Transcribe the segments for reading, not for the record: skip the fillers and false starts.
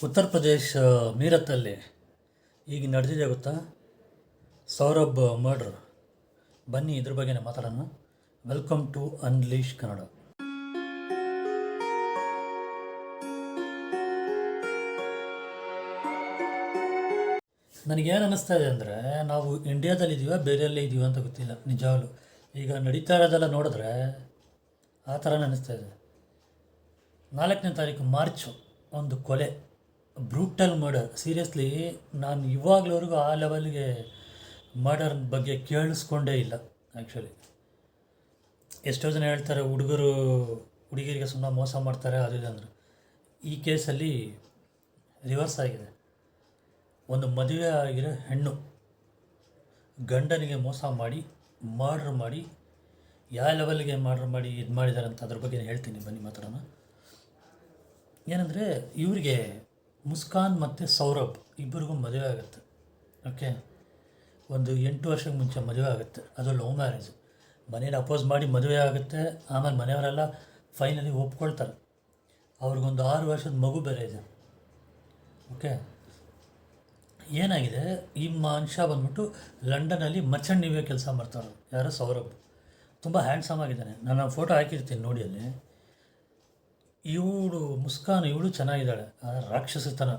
ಉತ್ತರ ಪ್ರದೇಶ ಮೀರತ್ತಲ್ಲಿ ಈಗ ನಡೆದಿದೆ ಗೊತ್ತಾ, ಸೌರಭ್ ಮರ್ಡರ್. ಬನ್ನಿ ಇದ್ರ ಬಗ್ಗೆನೇ ಮಾತಾಡೋಣ. Welcome to unleash Kannada. ನನಗೇನು ಅನ್ನಿಸ್ತಾ ಇದೆ ಅಂದರೆ, ನಾವು ಇಂಡಿಯಾದಲ್ಲಿದ್ದೀವ ಬೇರೆಯಲ್ಲೇ ಇದ್ದೀವ ಅಂತ ಗೊತ್ತಿಲ್ಲ ನಿಜವಾಗ್ಲೂ. ಈಗ ನಡೀತಾ ಇರೋದೆಲ್ಲ ನೋಡಿದ್ರೆ ಆ ಥರನೇ ಅನ್ನಿಸ್ತಾ ಇದೆ. 4ನೇ ತಾರೀಕು ಮಾರ್ಚು ಒಂದು ಕೊಲೆ, ಬ್ರೂಟಲ್ ಮರ್ಡರ್. ಸೀರಿಯಸ್ಲಿ ನಾನು ಇವಾಗಲವರೆಗೂ ಆ ಲೆವೆಲ್ಗೆ ಮರ್ಡರ್ ಬಗ್ಗೆ ಕೇಳಿಸ್ಕೊಂಡೇ ಇಲ್ಲ. ಆ್ಯಕ್ಚುಲಿ ಎಷ್ಟೋ ಜನ ಹೇಳ್ತಾರೆ ಹುಡುಗರು ಹುಡುಗಿರಿಗೆ ಸುಮ್ಮನೆ ಮೋಸ ಮಾಡ್ತಾರೆ ಅದು ಇದು ಅಂದರು. ಈ ಕೇಸಲ್ಲಿ ರಿವರ್ಸ್ ಆಗಿದೆ. ಒಂದು ಮದುವೆ ಆಗಿರೋ ಹೆಣ್ಣು ಗಂಡನಿಗೆ ಮೋಸ ಮಾಡಿ ಮರ್ಡ್ರ್ ಮಾಡಿ ಯಾವ ಲೆವೆಲ್ಗೆ ಮರ್ಡ್ರ್ ಮಾಡಿ ಇದು ಮಾಡಿದ್ದಾರೆ ಅಂತ ಅದ್ರ ಬಗ್ಗೆ ಹೇಳ್ತೀನಿ, ಬನ್ನಿ ಮಾತಾಡೋಣ. ಏನಂದರೆ ಇವರಿಗೆ ಮುಸ್ಕಾನ್ ಮತ್ತು ಸೌರಭ್ ಇಬ್ಬರಿಗೂ ಮದುವೆ ಆಗುತ್ತೆ. ಓಕೆ, ಒಂದು 8 ವರ್ಷಕ್ಕೆ ಮುಂಚೆ ಮದುವೆ ಆಗುತ್ತೆ. ಅದು ಲವ್ ಮ್ಯಾರೇಜ್. ಮನೇಲಿ ಅಪೋಸ್ ಮಾಡಿ ಮದುವೆ ಆಗುತ್ತೆ. ಆಮೇಲೆ ಮನೆಯವರೆಲ್ಲ ಫೈನಲಿ ಒಪ್ಕೊಳ್ತಾರೆ. ಅವ್ರಿಗೊಂದು 6 ವರ್ಷದ ಮಗು ಬೇರೆ ಇದೆ. ಓಕೆ, ಏನಾಗಿದೆ, ಈ ಮನುಷ್ಯ ಬಂದ್ಬಿಟ್ಟು ಲಂಡನಲ್ಲಿ ಮರ್ಚೆಂಟ್ ನೇವಿಯ ಕೆಲಸ ಮಾಡ್ತಾರೆ. ಯಾರು? ಸೌರಭ್. ತುಂಬ ಹ್ಯಾಂಡ್ಸಮ್ ಆಗಿದ್ದಾನೆ. ನಾನು ಫೋಟೋ ಹಾಕಿರ್ತೀನಿ ನೋಡಿ ಅಲ್ಲಿ. ಇವಳು ಮುಸ್ಕಾನ್, ಇವಳು ಚೆನ್ನಾಗಿದ್ದಾಳೆ. ರಾಕ್ಷಸತನ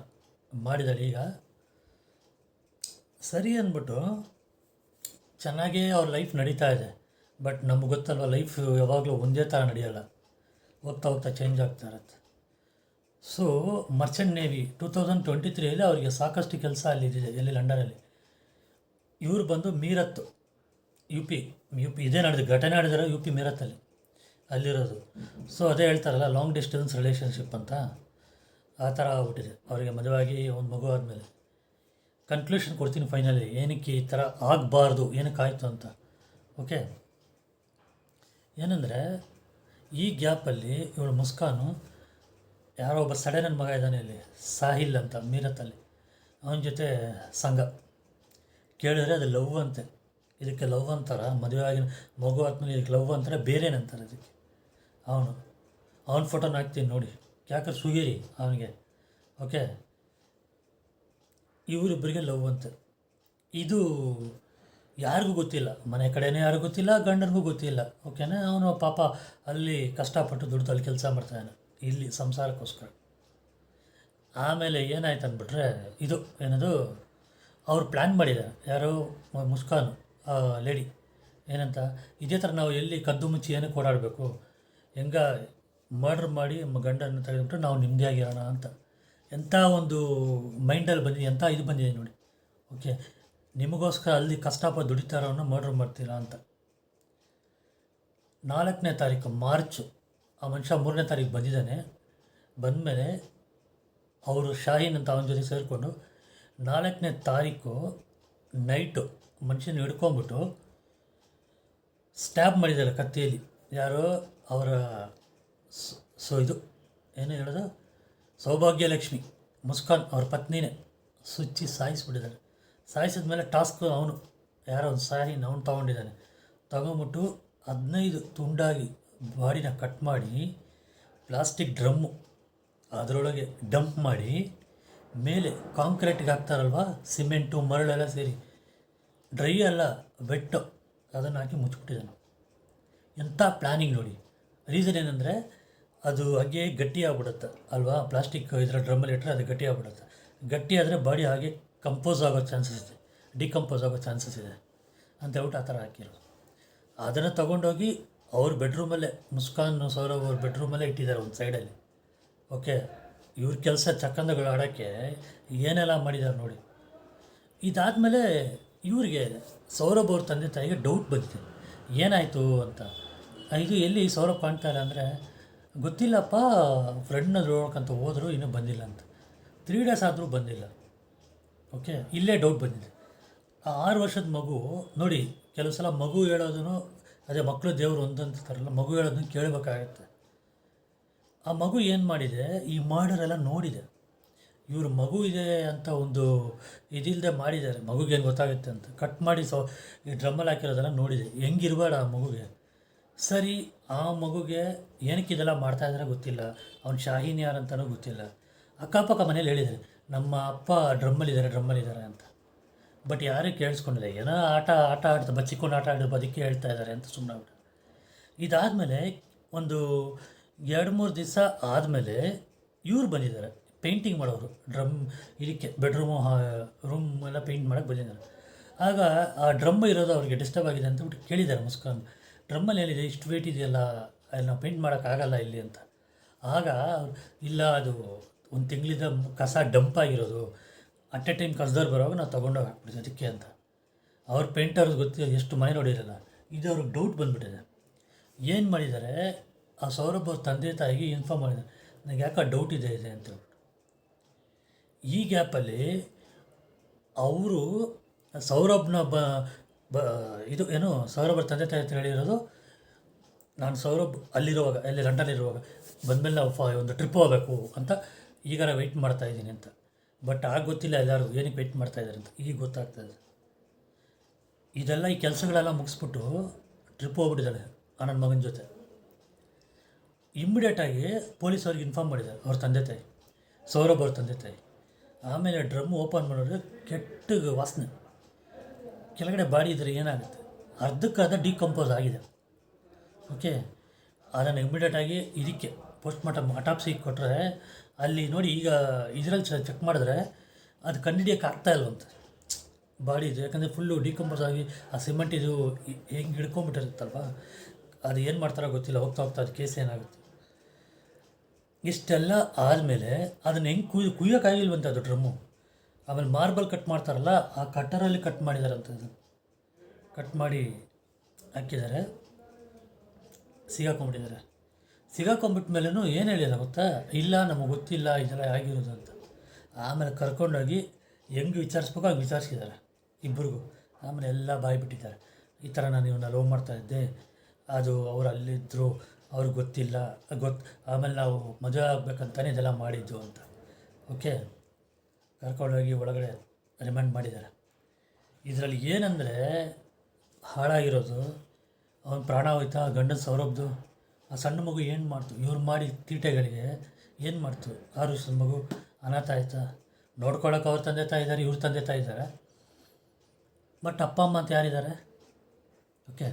ಮಾಡಿದ್ದಾಳೆ. ಈಗ ಸರಿ ಅಂದ್ಬಿಟ್ಟು ಚೆನ್ನಾಗೇ ಅವ್ರ ಲೈಫ್ ನಡೀತಾ ಇದೆ. ಬಟ್ ನಮ್ಗೆ ಗೊತ್ತಲ್ವ, ಲೈಫ್ ಯಾವಾಗಲೂ ಒಂದೇ ಥರ ನಡೆಯೋಲ್ಲ, ಹೋಗ್ತಾ ಹೋಗ್ತಾ ಚೇಂಜ್ ಆಗ್ತಾ ಇರತ್ತೆ. ಸೊ ಮರ್ಚೆಂಟ್ ನೇವಿ 2023 ಅವರಿಗೆ ಸಾಕಷ್ಟು ಕೆಲಸ ಅಲ್ಲಿದೆ, ಎಲ್ಲಿ ಲಂಡನಲ್ಲಿ. ಇವರು ಬಂದು ಮೀರತ್, ಯು ಪಿ ಇದೇ ನಡೆದಿದೆ, ಘಟನೆ ನಡೆದಿರೋ ಯು ಪಿ ಮೀರತ್ತಲ್ಲಿ ಅಲ್ಲಿರೋದು. ಸೊ ಅದೇ ಹೇಳ್ತಾರಲ್ಲ, ಲಾಂಗ್ ಡಿಸ್ಟೆನ್ಸ್ ರಿಲೇಷನ್ಶಿಪ್ ಅಂತ, ಆ ಥರ ಆಗ್ಬಿಟ್ಟಿದೆ. ಅವರಿಗೆ ಮದುವೆಯಾಗಿ ಒಂದು ಮಗು ಆದಮೇಲೆ. ಕನ್ಕ್ಲೂಷನ್ ಕೊಡ್ತೀನಿ ಫೈನಲಿ, ಏನಕ್ಕೆ ಈ ಥರ ಆಗಬಾರ್ದು, ಏನಕ್ಕೆ ಆಯಿತು ಅಂತ. ಓಕೆ, ಏನಂದರೆ ಈ ಗ್ಯಾಪಲ್ಲಿ ಇವಳು ಮುಸ್ಕಾನು ಯಾರೋ ಒಬ್ಬ ಸಡನ್ ಮಗ ಇದ್ದಾನೆ ಇಲ್ಲಿ, ಸಾಹಿಲ್ ಅಂತ, ಮೀರತ್ತಲ್ಲಿ. ಅವನ ಜೊತೆ ಸಂಘ ಕೇಳಿದ್ರೆ ಅದು ಲವ್ ಅಂತೆ. ಇದಕ್ಕೆ ಲವ್ ಅಂತಾರೆ, ಮದುವೆ ಆಗಿ ಮಗು ಆದ್ಮೇಲೆ ಇದಕ್ಕೆ ಲವ್ ಅಂತಾರೆ, ಬೇರೇನಂತಾರೆ ಅದಕ್ಕೆ. ಅವನ ಫೋಟೋನ ಹಾಕ್ತೀನಿ ನೋಡಿ, ಯಾಕೆ ಸುಗೀರಿ ಅವನಿಗೆ. ಓಕೆ, ಇವರಿಬ್ಬರಿಗೆ ಲವ್ ಅಂತೆ. ಇದು ಯಾರಿಗೂ ಗೊತ್ತಿಲ್ಲ, ಮನೆ ಕಡೆಯೇ ಯಾರಿಗೂ ಗೊತ್ತಿಲ್ಲ, ಗಂಡನಿಗೂ ಗೊತ್ತಿಲ್ಲ. ಓಕೆನಾ, ಅವನು ಪಾಪ ಅಲ್ಲಿ ಕಷ್ಟಪಟ್ಟು ದುಡ್ಡು ಅಲ್ಲಿ ಕೆಲಸ ಮಾಡ್ತಾನೆ ಇಲ್ಲಿ ಸಂಸಾರಕ್ಕೋಸ್ಕರ. ಆಮೇಲೆ ಏನಾಯ್ತು ಅಂದ್ಬಿಟ್ರೆ, ಇದು ಏನದು, ಅವ್ರು ಪ್ಲ್ಯಾನ್ ಮಾಡಿದ್ದಾರೆ. ಯಾರು? ಮುಸ್ಕಾನು ಲೇಡಿ. ಏನಂತ, ಇದೇ ಥರ ನಾವು ಎಲ್ಲಿ ಕದ್ದು ಮುಚ್ಚಿ ಏನಕ್ಕೆ ಓಡಾಡಬೇಕು, ಹೆಂಗ ಮರ್ಡ್ರ್ ಮಾಡಿ ಗಂಡನ್ನು ತೆಗೆದುಬಿಟ್ಟು ನಾವು ನೆಮ್ಮದಿಯಾಗಿರೋಣ ಅಂತ. ಎಂಥ ಒಂದು ಮೈಂಡಲ್ಲಿ ಬಂದಿದೆ, ಎಂಥ ಇದು ಬಂದಿದೆ ನೋಡಿ. ಓಕೆ, ನಿಮಗೋಸ್ಕರ ಅಲ್ಲಿ ಕಷ್ಟಪಟ್ಟು ದುಡಿತಾರವನ್ನ ಮರ್ಡ್ರ್ ಮಾಡ್ತೀರಾ ಅಂತ. 4ನೇ ತಾರೀಕು ಮಾರ್ಚು ಆ ಮನುಷ್ಯ 3ನೇ ತಾರೀಕು ಬಂದಿದ್ದಾನೆ. ಬಂದಮೇಲೆ ಅವರು ಶಾಹೀನ್ ಅಂತ ಅವನ ಜೊತೆ ಸೇರಿಕೊಂಡು 4ನೇ ತಾರೀಕು ನೈಟು ಮನುಷ್ಯನ ಹಿಡ್ಕೊಂಬಿಟ್ಟು ಸ್ಟ್ಯಾಬ್ ಮಾಡಿದ್ದಾರೆ ಕತ್ತಿಯಲ್ಲಿ. ಯಾರೋ ಅವರ ಇದು ಏನು ಹೇಳೋದು, ಸೌಭಾಗ್ಯಲಕ್ಷ್ಮಿ ಮುಸ್ಕಾನ್ ಅವ್ರ ಪತ್ನಿನೇ ಸುಚ್ಚಿ ಸಾಯಿಸ್ಬಿಟ್ಟಿದ್ದಾರೆ. ಸಾಯಿಸಿದ ಮೇಲೆ ಟಾಸ್ಕ್ ಅವನು ಯಾರೋ ಒಂದು ಶಾಹೀನ್ ಅವನು ತೊಗೊಂಡಿದ್ದಾನೆ. ತೊಗೊಂಬಿಟ್ಟು 15 ತುಂಡಾಗಿ ಬಾಡಿನ ಕಟ್ ಮಾಡಿ ಪ್ಲಾಸ್ಟಿಕ್ ಡ್ರಮ್ಮು ಅದರೊಳಗೆ ಡಂಪ್ ಮಾಡಿ ಮೇಲೆ ಕಾಂಕ್ರೀಟಿಗೆ ಹಾಕ್ತಾರಲ್ವ, ಸಿಮೆಂಟು ಮರಳೆಲ್ಲ ಸೇರಿ, ಡ್ರೈ ಅಲ್ಲ ವೆಟ್ಟು, ಅದನ್ನು ಹಾಕಿ ಮುಚ್ಚಿಬಿಟ್ಟಿದ್ದಾನೆ. ಎಂಥ ಪ್ಲ್ಯಾನಿಂಗ್ ನೋಡಿ. ರೀಸನ್ ಏನಂದರೆ ಅದು ಹಾಗೆ ಗಟ್ಟಿ ಆಗ್ಬಿಡುತ್ತೆ ಅಲ್ವಾ, ಪ್ಲಾಸ್ಟಿಕ್ ಇದರ ಡ್ರಮ್ಮಲ್ಲಿ ಇಟ್ಟರೆ ಅದು ಗಟ್ಟಿ ಆಗ್ಬಿಡುತ್ತೆ. ಗಟ್ಟಿ ಆದರೆ ಬಾಡಿ ಹಾಗೆ ಕಂಪೋಸ್ ಆಗೋ ಚಾನ್ಸಸ್ ಇದೆ, ಡಿಕಂಪೋಸ್ ಆಗೋ ಚಾನ್ಸಸ್ ಇದೆ ಅಂತ ಹೇಳ್ಬಿಟ್ಟು ಆ ಥರ ಹಾಕಿರೋದು. ಅದನ್ನು ತೊಗೊಂಡೋಗಿ ಅವ್ರ ಬೆಡ್ರೂಮಲ್ಲೇ, ಮುಸ್ಕಾನ್ ಸೌರವ್ ಅವ್ರ ಬೆಡ್ರೂಮಲ್ಲೇ ಇಟ್ಟಿದ್ದಾರೆ ಒಂದು ಸೈಡಲ್ಲಿ. ಓಕೆ, ಇವ್ರ ಕೆಲಸ ಚಕ್ಕಂದಗಳು ಆಡೋಕ್ಕೆ ಏನೆಲ್ಲ ಮಾಡಿದ್ದಾರೆ ನೋಡಿ. ಇದಾದಮೇಲೆ ಇವರಿಗೆ ಸೌರಭ್ ಅವ್ರ ತಂದೆ ತಾಯಿಗೆ ಡೌಟ್ ಬಂದಿದೆ, ಏನಾಯಿತು ಅಂತ. ಇದು ಎಲ್ಲಿ ಸೌರಭ್ ಕಾಣ್ತಾ ಇಲ್ಲ ಅಂದರೆ, ಗೊತ್ತಿಲ್ಲಪ್ಪ, ಫ್ರೆಂಡ್ನ ನೋಡ್ಕೊಂತ ಹೋದರು, ಇನ್ನೂ ಬಂದಿಲ್ಲ ಅಂತ. 3 ಡೇಸ್ ಆದರೂ ಬಂದಿಲ್ಲ. ಓಕೆ, ಇಲ್ಲೇ ಡೌಟ್ ಬಂದಿದೆ. ಆ 6 ವರ್ಷದ ಮಗು ನೋಡಿ, ಕೆಲವು ಸಲ ಮಗು ಹೇಳೋದನ್ನು, ಅದೇ ಮಕ್ಕಳು ದೇವರು ಒಂದಂತಾರಲ್ಲ, ಮಗು ಹೇಳೋದನ್ನು ಕೇಳಬೇಕಾಗತ್ತೆ. ಆ ಮಗು ಏನು ಮಾಡಿದೆ, ಈ ಮರ್ಡರೆಲ್ಲ ನೋಡಿದೆ. ಇವರು ಮಗು ಇದೆ ಅಂತ ಒಂದು ಇದಿಲ್ಲದೆ ಮಾಡಿದ್ದಾರೆ. ಮಗುಗೆ ಏನು ಗೊತ್ತಾಗುತ್ತೆ ಅಂತ ಕಟ್ ಮಾಡಿ ಈ ಡ್ರಮ್ಮಲ್ಲಿ ಹಾಕಿರೋದೆಲ್ಲ ನೋಡಿದೆ. ಹೆಂಗಿರಬೇಡ ಆ ಮಗುಗೆ. ಸರಿ, ಆ ಮಗುಗೆ ಏನಕ್ಕೆ ಇದೆಲ್ಲ ಮಾಡ್ತಾಯಿದ್ರೆ ಗೊತ್ತಿಲ್ಲ, ಅವ್ನು ಶಾಹೀನ್ ಯಾರಂತನೂ ಗೊತ್ತಿಲ್ಲ. ಅಕ್ಕಪಕ್ಕ ಮನೇಲಿ ಹೇಳಿದ್ದಾರೆ, ನಮ್ಮ ಅಪ್ಪ ಡ್ರಮ್ಮಲ್ಲಿದ್ದಾರೆ ಅಂತ. ಬಟ್ ಯಾರೂ ಕೇಳಿಸ್ಕೊಂಡಿಲ್ಲ, ಏನೋ ಆಟ ಆಡ್ತಾ ಬಚ್ಚಿಕೊಂಡು ಆಟ ಆಡೋ ಬದುಕಿ ಹೇಳ್ತಾ ಇದ್ದಾರೆ ಅಂತ ಸುಮ್ಮನೆ. ಇದಾದಮೇಲೆ ಒಂದು 2-3 ದಿವಸ ಆದಮೇಲೆ ಇವ್ರು ಬಂದಿದ್ದಾರೆ, ಪೇಂಟಿಂಗ್ ಮಾಡೋರು. ಇದಕ್ಕೆ ರೂಮ್ ಎಲ್ಲ ಪೇಂಟ್ ಮಾಡೋಕ್ಕೆ ಬಂದಿದ್ದಾರೆ. ಆಗ ಆ ಡ್ರಮ್ ಇರೋದು ಅವ್ರಿಗೆ ಡಿಸ್ಟರ್ಬ್ ಆಗಿದೆ ಅಂತ ಬಿಟ್ಟು ಕೇಳಿದ್ದಾರೆ ಮುಸ್ಕಾನ್, ಡ್ರಮ್ಮಲ್ಲಿ ಏನಿದೆ, ಇಷ್ಟು ವೇಟ್ ಇದೆಯಲ್ಲ, ಅಲ್ಲಿ ನಾವು ಪೇಂಟ್ ಮಾಡೋಕ್ಕಾಗಲ್ಲ ಇಲ್ಲಿ ಅಂತ. ಆಗ ಇಲ್ಲ, ಅದು ಒಂದು ತಿಂಗಳಿಂದ ಕಸ ಡಂಪ್ ಆಗಿರೋದು, ಅಟ್ ಎ ಟೈಮ್ ಕಸದವ್ರು ಬರೋವಾಗ ನಾವು ತೊಗೊಂಡೋಗಿ ಹಾಕ್ಬಿಡ್ತೀವಿ ಅದಕ್ಕೆ ಅಂತ. ಅವ್ರ ಪೇಂಟರ್ಗೆ ಗೊತ್ತಿಲ್ಲ, ಎಷ್ಟು ಮನೆ ನೋಡಿರಲ್ಲ. ಇದು ಅವ್ರಿಗೆ ಡೌಟ್ ಬಂದುಬಿಟ್ಟಿದೆ. ಏನು ಮಾಡಿದ್ದಾರೆ, ಆ ಸೌರಭ್ ಅವ್ರ ತಂದೆ ತಾಯಿಗೆ ಇನ್ಫಾರ್ಮ್ ಮಾಡಿದ್ದಾರೆ, ನನಗೆ ಯಾಕೆ ಡೌಟ್ ಇದೆ ಅಂತ ಹೇಳ್ಬಿಟ್ಟು. ಈ ಗ್ಯಾಪಲ್ಲಿ ಅವರು ಸೌರಭ್ನ ಇದು ಏನು ಸೌರಭ್ ತಂದೆ ತಾಯಿ ಅಂತ ಹೇಳಿರೋದು, ನಾನು ಸೌರಭ್ ಅಲ್ಲಿರುವಾಗ, ಲಂಡನ್ನಲ್ಲಿರುವಾಗ ಬಂದಮೇಲೆ ನಾವು ಒಂದು ಟ್ರಿಪ್ ಹೋಗಬೇಕು ಅಂತ ಈಗಾರ ವೆಯ್ಟ್ ಮಾಡ್ತಾಯಿದ್ದೀನಿ ಅಂತ. ಬಟ್ ಆಗ ಗೊತ್ತಿಲ್ಲ ಎಲ್ಲರೂ ಏನಕ್ಕೆ ವೆಯ್ಟ್ ಮಾಡ್ತಾಯಿದ್ದಾರೆ ಅಂತ. ಈಗ ಗೊತ್ತಾಗ್ತದೆ. ಇದೆಲ್ಲ ಈ ಕೆಲಸಗಳೆಲ್ಲ ಮುಗಿಸ್ಬಿಟ್ಟು ಟ್ರಿಪ್ ಹೋಗ್ಬಿಟ್ಟಿದ್ದಾಳೆ ನನ್ನ ಮಗನ ಜೊತೆ. ಇಮ್ಮಿಡಿಯೇಟಾಗಿ ಪೊಲೀಸವ್ರಿಗೆ ಇನ್ಫಾರ್ಮ್ ಮಾಡಿದ್ದಾರೆ ಅವ್ರ ತಂದೆ ತಾಯಿ, ಸೌರಭ್ ಅವ್ರ ತಂದೆ ತಾಯಿ. ಆಮೇಲೆ ಡ್ರಮ್ ಓಪನ್ ಮಾಡಿದ್ರೆ ಕೆಟ್ಟ ವಾಸನೆ, ಕೆಳಗಡೆ ಬಾಡಿ ಇದ್ದರೆ ಏನಾಗುತ್ತೆ, ಅರ್ಧಕ್ಕರ್ಧ ಡಿಕಂಪೋಸ್ ಆಗಿದೆ. ಓಕೆ, ಅದನ್ನು ಇಮ್ಮಿಡಿಯೇಟಾಗಿ ಇದಕ್ಕೆ ಪೋಸ್ಟ್ಮಾರ್ಟಮ್ ಅಟಾಪ್ಸಿಗೆ ಕೊಟ್ಟರೆ, ಅಲ್ಲಿ ನೋಡಿ ಈಗ ಇದರಲ್ಲಿ ಚೆಕ್ ಮಾಡಿದ್ರೆ ಅದು ಕಂಡುಹಿಡಿಯೋಕೆ ಆಗ್ತಾ ಇಲ್ವಂತೆ ಬಾಡಿ ಇದು. ಯಾಕಂದರೆ ಫುಲ್ಲು ಡಿಕಂಪೋಸ್ ಆಗಿ ಆ ಸಿಮೆಂಟ್ ಇದು ಹೆಂಗೆ ಹಿಡ್ಕೊಂಬಿಟ್ಟಿರುತ್ತಲ್ವ, ಅದು ಏನು ಮಾಡ್ತಾರೋ ಗೊತ್ತಿಲ್ಲ. ಹೋಗ್ತಾ ಅದು ಕೇಸ್ ಏನಾಗುತ್ತೆ. ಇಷ್ಟೆಲ್ಲ ಆದಮೇಲೆ ಅದನ್ನು ಹೆಂಗೆ ಕುಯ್ಯೋಕ್ಕಾಗಿಲ್ವಂತೆ ಅದು ಡ್ರಮ್ಮು. ಆಮೇಲೆ ಮಾರ್ಬಲ್ ಕಟ್ ಮಾಡ್ತಾರಲ್ಲ, ಆ ಕಟ್ಟರಲ್ಲಿ ಕಟ್ ಮಾಡಿದಾರಂತ. ಅದನ್ನು ಕಟ್ ಮಾಡಿ ಹಾಕಿದ್ದಾರೆ, ಸಿಗಾಕೊಂಬಿಟ್ಟ ಮೇಲೂ ಏನು ಹೇಳಿಲ್ಲ ಗೊತ್ತಾ, ಇಲ್ಲ ನಮಗೆ ಗೊತ್ತಿಲ್ಲ ಇದೆಲ್ಲ ಆಗಿರೋದು ಅಂತ. ಆಮೇಲೆ ಕರ್ಕೊಂಡೋಗಿ ಹೆಂಗೆ ವಿಚಾರಿಸ್ಬೇಕು ಹಾಗೆ ವಿಚಾರಿಸಿದ್ದಾರೆ ಇಬ್ಬರಿಗೂ. ಆಮೇಲೆ ಎಲ್ಲ ಬಾಯಿ ಬಿಟ್ಟಿದ್ದಾರೆ, ಈ ಥರ ನಾನು ಇವನ್ನ ಲವ್ ಮಾಡ್ತಾಯಿದ್ದೆ, ಅದು ಅವ್ರು ಅಲ್ಲಿದ್ದರು, ಅವ್ರಿಗೆ ಗೊತ್ತಿಲ್ಲ, ಆಮೇಲೆ ನಾವು ಮದುವೆ ಆಗಬೇಕಂತಾನೆ ಇದೆಲ್ಲ ಮಾಡಿದ್ದು ಅಂತ. ಓಕೆ, ಕರ್ಕೊಂಡೋಗಿ ಒಳಗಡೆ ರಿಮೈಂಡ್ ಮಾಡಿದ್ದಾರೆ. ಇದರಲ್ಲಿ ಏನಂದರೆ ಹಾಳಾಗಿರೋದು, ಅವನ ಪ್ರಾಣ ಹೋಯ್ತಾ, ಗಂಡನ ಸೌರಭ್ದು. ಆ ಸಣ್ಣ ಮಗು ಏನು ಮಾಡ್ತು, ಇವ್ರು ಮಾಡಿ ತೀಟೆಗಳಿಗೆ ಏನು ಮಾಡ್ತು. 6 ವರ್ಷದ ಮಗು ಅನಾಥ ಆಯ್ತಾ. ನೋಡ್ಕೊಳ್ಳೋಕೆ ಅವ್ರ ತಂದೆ ತಾಯಿ ಇದ್ದಾರೆ, ಇವ್ರ ತಂದೆ ತಾಯಿ ಇದ್ದಾರೆ, ಬಟ್ ಅಪ್ಪ ಅಮ್ಮ ಅಂತ ಯಾರಿದ್ದಾರೆ. ಓಕೆ,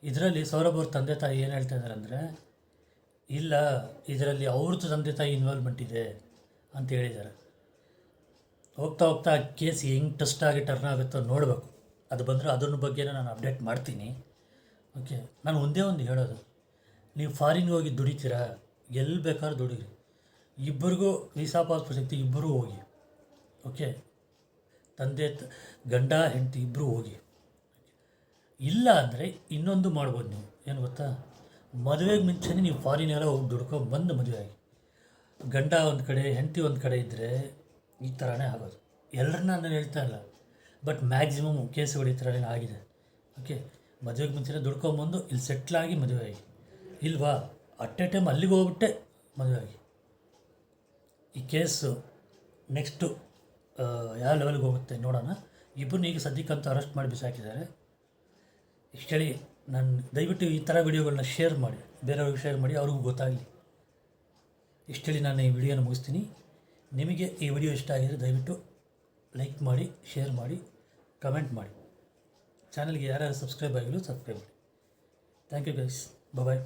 ಇದರಲ್ಲಿ ಸೌರಭ್ ಅವ್ರ ತಂದೆ ತಾಯಿ ಏನು ಹೇಳ್ತಾ ಇದ್ದಾರೆ ಅಂದರೆ, ಇಲ್ಲ ಇದರಲ್ಲಿ ಅವ್ರದ್ದು ತಂದೆ ತಾಯಿ ಇನ್ವಾಲ್ವ್ಮೆಂಟ್ ಇದೆ ಅಂತ ಹೇಳಿದ್ದಾರೆ. ಹೋಗ್ತಾ ಹೋಗ್ತಾ ಕೇಸ್ ಹೆಂಗೆ ಟಸ್ಟ್ ಆಗಿ ಟರ್ನ್ ಆಗುತ್ತೋ ನೋಡಬೇಕು. ಅದು ಬಂದರೆ ಅದ್ರ ಬಗ್ಗೆನೇ ನಾನು ಅಪ್ಡೇಟ್ ಮಾಡ್ತೀನಿ. ಓಕೆ, ನಾನು ಒಂದೇ ಒಂದು ಹೇಳೋದು, ನೀವು ಫಾರಿನ್ಗೆ ಹೋಗಿ ದುಡಿತೀರಾ, ಎಲ್ಲಿ ಬೇಕಾದ್ರೂ ದುಡೀರಿ, ಇಬ್ಬರಿಗೂ ವೀಸಾ ಪಾಸ್ಪೋರ್ಟ್ ಸಿಗ್ತಿ, ಇಬ್ಬರೂ ಹೋಗಿ. ಓಕೆ, ಗಂಡ ಹೆಂಡತಿ ಇಬ್ಬರೂ ಹೋಗಿ. ಇಲ್ಲ ಅಂದರೆ ಇನ್ನೊಂದು ಮಾಡ್ಬೋದು ನೀವು, ಏನು ಗೊತ್ತಾ, ಮದುವೆಗೆ ಮುಂಚೆನೇ ನೀವು ಫಾರಿನೆಲ್ಲ ಹೋಗಿ ದುಡ್ಕೊಂಬಂದು ಮದುವೆ ಆಗಿ. ಗಂಡ ಒಂದು ಕಡೆ ಹೆಂಡತಿ ಒಂದು ಕಡೆ ಇದ್ದರೆ ಈ ಥರನೇ ಆಗೋದು. ಎಲ್ಲರನ್ನ ನಾನು ಹೇಳ್ತಾ ಇಲ್ಲ, ಬಟ್ ಮ್ಯಾಕ್ಸಿಮಮ್ ಕೇಸುಗಳು ಈ ಥರನೇ ಆಗಿದೆ. ಓಕೆ, ಮದುವೆಗೆ ಮುಂಚೆನೇ ದುಡ್ಕೊಂಬಂದು ಇಲ್ಲಿ ಸೆಟ್ಲಾಗಿ ಮದುವೆ ಆಗಿ, ಇಲ್ವಾ ಅಟ್ ಎ ಟೈಮ್ ಅಲ್ಲಿಗೆ ಹೋಗ್ಬಿಟ್ಟೆ ಮದುವೆ ಆಗಿ. ಈ ಕೇಸು ನೆಕ್ಸ್ಟು ಯಾವ ಲೆವೆಲ್ಗೆ ಹೋಗುತ್ತೆ ನೋಡೋಣ. ಇಬ್ಬರನ್ನ ಈಗ ಸದ್ಯಕ್ಕಂತೂ ಅರೆಸ್ಟ್ ಮಾಡಿ ಬಿಸಾಕಿದ್ದಾರೆ. ಇಷ್ಟು ಹೇಳಿ, ನಾನು ದಯವಿಟ್ಟು ಈ ಥರ ವಿಡಿಯೋಗಳನ್ನ ಶೇರ್ ಮಾಡಿ, ಬೇರೆಯವ್ರಿಗೆ ಶೇರ್ ಮಾಡಿ, ಅವ್ರಿಗೂ ಗೊತ್ತಾಗಲಿ. ಇಷ್ಟು ಹೇಳಿ ನಾನು ಈ ವಿಡಿಯೋನ ಮುಗಿಸ್ತೀನಿ. ನಿಮಗೆ ಈ ವಿಡಿಯೋ ಇಷ್ಟ ಆಗಿದರೆ ದಯವಿಟ್ಟು ಲೈಕ್ ಮಾಡಿ, ಶೇರ್ ಮಾಡಿ, ಕಮೆಂಟ್ ಮಾಡಿ. ಚಾನಲ್ಗೆ ಯಾರ್ಯಾರು ಸಬ್ಸ್ಕ್ರೈಬ್ ಆಗಿಲ್ಲ ಸಬ್ಸ್ಕ್ರೈಬ್ ಮಾಡಿ. Thank you guys. Bye bye.